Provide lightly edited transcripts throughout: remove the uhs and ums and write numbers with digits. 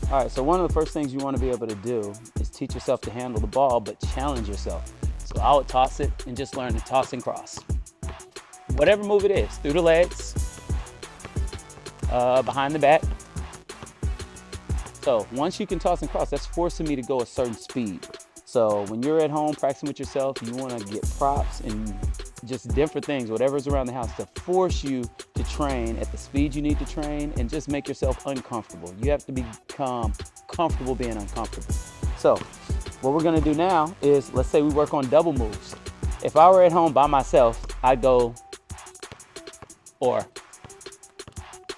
All right, so one of the first things you want to be able to do is teach yourself to handle the ball, but challenge yourself. So I would toss it and just learn to toss and cross. Whatever move it is, through the legs, behind the back. So once you can toss and cross, that's forcing me to go a certain speed. So when you're at home practicing with yourself, you want to get props and just different things, whatever's around the house, to force you to train at the speed you need to train and just make yourself uncomfortable. You have to become comfortable being uncomfortable. So what we're gonna do now is, let's say we work on double moves. If I were at home by myself, I'd go or.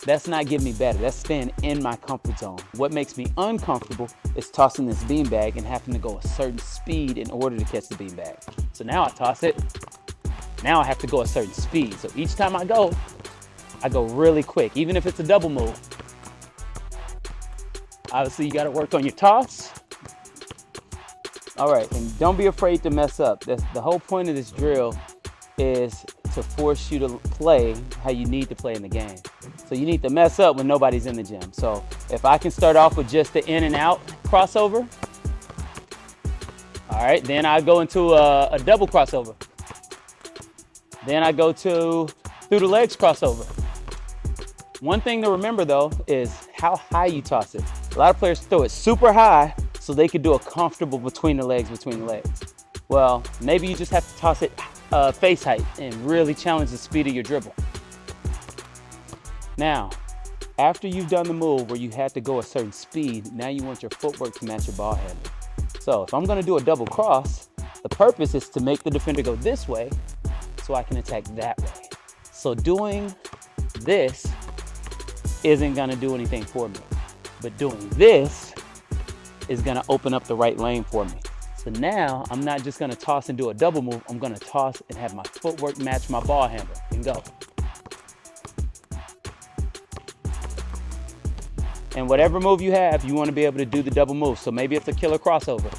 That's not getting me better. That's staying in my comfort zone. What makes me uncomfortable is tossing this beanbag and having to go a certain speed in order to catch the beanbag. So now I toss it. Now I have to go a certain speed. So each time I go really quick, even if it's a double move. Obviously, you got to work on your toss. All right, and don't be afraid to mess up. The whole point of this drill is to force you to play how you need to play in the game. So you need to mess up when nobody's in the gym. So if I can start off with just the in and out crossover, all right, then I go into a double crossover. Then I go to through the legs crossover. One thing to remember though is how high you toss it. A lot of players throw it super high so they could do a comfortable between the legs. Well, maybe you just have to toss it face height and really challenge the speed of your dribble. Now, after you've done the move where you had to go a certain speed, now you want your footwork to match your ball handle. So if I'm gonna do a double cross, the purpose is to make the defender go this way so I can attack that way. So doing this isn't gonna do anything for me, but doing this is gonna open up the right lane for me. So now I'm not just gonna toss and do a double move, I'm gonna toss and have my footwork match my ball handle and go. And whatever move you have, you wanna be able to do the double move. So maybe it's a killer crossover.